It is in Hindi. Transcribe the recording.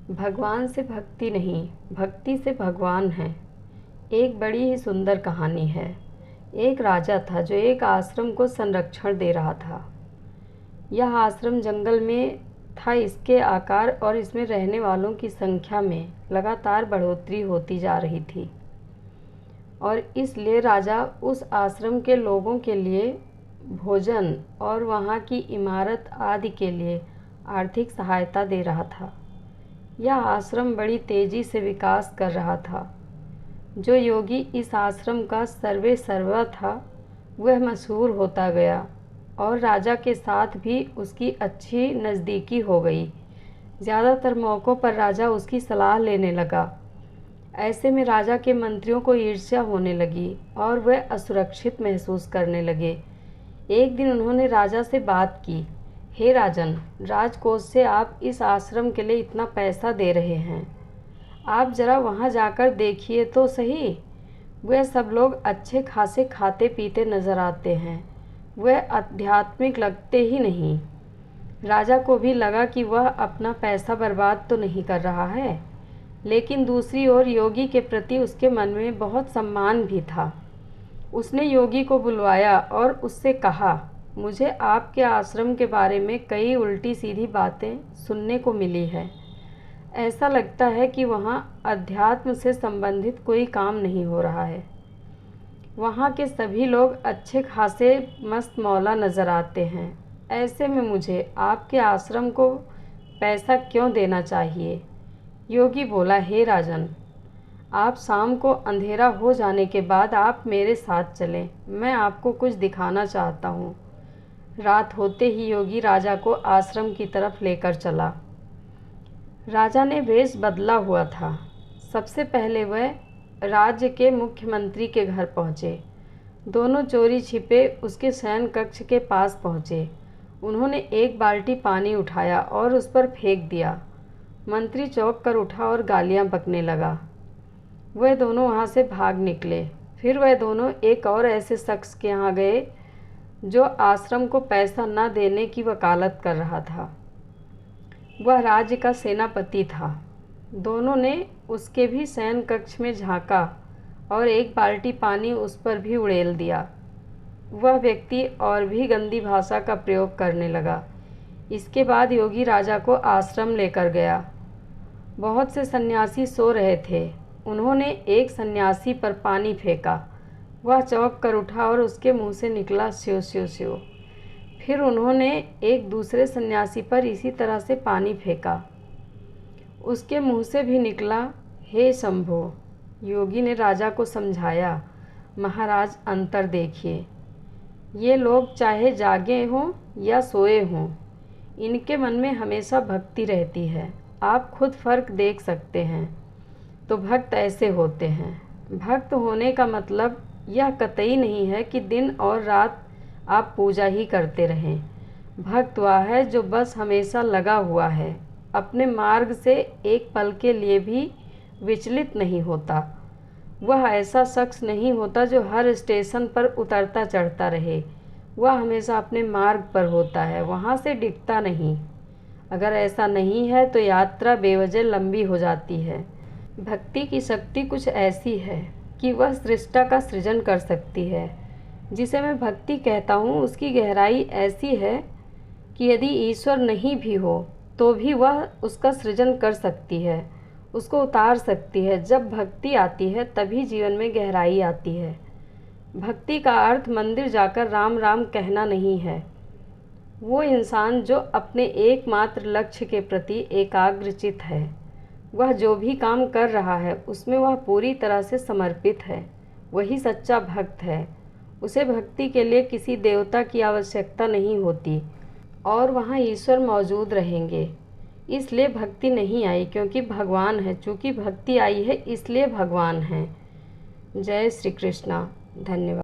भगवान से भक्ति नहीं, भक्ति से भगवान है। एक बड़ी ही सुंदर कहानी है। एक राजा था जो एक आश्रम को संरक्षण दे रहा था। यह आश्रम जंगल में था। इसके आकार और इसमें रहने वालों की संख्या में लगातार बढ़ोतरी होती जा रही थी और इसलिए राजा उस आश्रम के लोगों के लिए भोजन और वहाँ की इमारत आदि के लिए आर्थिक सहायता दे रहा था। यह आश्रम बड़ी तेज़ी से विकास कर रहा था। जो योगी इस आश्रम का सर्वे सर्वा था वह मशहूर होता गया और राजा के साथ भी उसकी अच्छी नज़दीकी हो गई। ज़्यादातर मौक़ों पर राजा उसकी सलाह लेने लगा। ऐसे में राजा के मंत्रियों को ईर्ष्या होने लगी और वह असुरक्षित महसूस करने लगे। एक दिन उन्होंने राजा से बात की, हे राजन, राजकोष से आप इस आश्रम के लिए इतना पैसा दे रहे हैं, आप ज़रा वहाँ जाकर देखिए तो सही। वह सब लोग अच्छे खासे खाते पीते नज़र आते हैं, वह आध्यात्मिक लगते ही नहीं। राजा को भी लगा कि वह अपना पैसा बर्बाद तो नहीं कर रहा है, लेकिन दूसरी ओर योगी के प्रति उसके मन में बहुत सम्मान भी था। उसने योगी को बुलवाया और उससे कहा, मुझे आपके आश्रम के बारे में कई उल्टी सीधी बातें सुनने को मिली है। ऐसा लगता है कि वहाँ अध्यात्म से संबंधित कोई काम नहीं हो रहा है। वहाँ के सभी लोग अच्छे खासे मस्त मौला नज़र आते हैं। ऐसे में मुझे आपके आश्रम को पैसा क्यों देना चाहिए? योगी बोला, हे राजन, आप शाम को अंधेरा हो जाने के बाद आप मेरे साथ चलें, मैं आपको कुछ दिखाना चाहता हूँ। रात होते ही योगी राजा को आश्रम की तरफ लेकर चला। राजा ने वेश बदला हुआ था। सबसे पहले वह राज्य के मुख्यमंत्री के घर पहुँचे। दोनों चोरी छिपे उसके शयन कक्ष के पास पहुँचे। उन्होंने एक बाल्टी पानी उठाया और उस पर फेंक दिया। मंत्री चौंक कर उठा और गालियाँ बकने लगा। वह दोनों वहाँ से भाग निकले। फिर वह दोनों एक और ऐसे शख्स के यहाँ गए जो आश्रम को पैसा न देने की वकालत कर रहा था। वह राज्य का सेनापति था। दोनों ने उसके भी शयन कक्ष में झांका और एक बाल्टी पानी उस पर भी उड़ेल दिया। वह व्यक्ति और भी गंदी भाषा का प्रयोग करने लगा। इसके बाद योगी राजा को आश्रम लेकर गया। बहुत से सन्यासी सो रहे थे। उन्होंने एक सन्यासी पर पानी फेंका। वह चौंक कर उठा और उसके मुंह से निकला स्यो स्यो स्यो। फिर उन्होंने एक दूसरे सन्यासी पर इसी तरह से पानी फेंका। उसके मुंह से भी निकला, हे शंभो। योगी ने राजा को समझाया, महाराज, अंतर देखिए। ये लोग चाहे जागे हों या सोए हों, इनके मन में हमेशा भक्ति रहती है। आप खुद फर्क देख सकते हैं। तो भक्त ऐसे होते हैं। भक्त होने का मतलब यह कतई नहीं है कि दिन और रात आप पूजा ही करते रहें। भक्त वह है जो बस हमेशा लगा हुआ है, अपने मार्ग से एक पल के लिए भी विचलित नहीं होता। वह ऐसा शख्स नहीं होता जो हर स्टेशन पर उतरता चढ़ता रहे। वह हमेशा अपने मार्ग पर होता है, वहाँ से डिगता नहीं। अगर ऐसा नहीं है तो यात्रा बेवजह लंबी हो जाती है। भक्ति की शक्ति कुछ ऐसी है कि वह सृष्टि का सृजन कर सकती है। जिसे मैं भक्ति कहता हूँ उसकी गहराई ऐसी है कि यदि ईश्वर नहीं भी हो तो भी वह उसका सृजन कर सकती है, उसको उतार सकती है। जब भक्ति आती है तभी जीवन में गहराई आती है। भक्ति का अर्थ मंदिर जाकर राम राम कहना नहीं है। वो इंसान जो अपने एकमात्र लक्ष्य के प्रति एकाग्रचित है, वह जो भी काम कर रहा है उसमें वह पूरी तरह से समर्पित है, वही सच्चा भक्त है। उसे भक्ति के लिए किसी देवता की आवश्यकता नहीं होती और वहाँ ईश्वर मौजूद रहेंगे। इसलिए भक्ति नहीं आई क्योंकि भगवान है, चूँकि भक्ति आई है इसलिए भगवान है। जय श्री कृष्णा। धन्यवाद।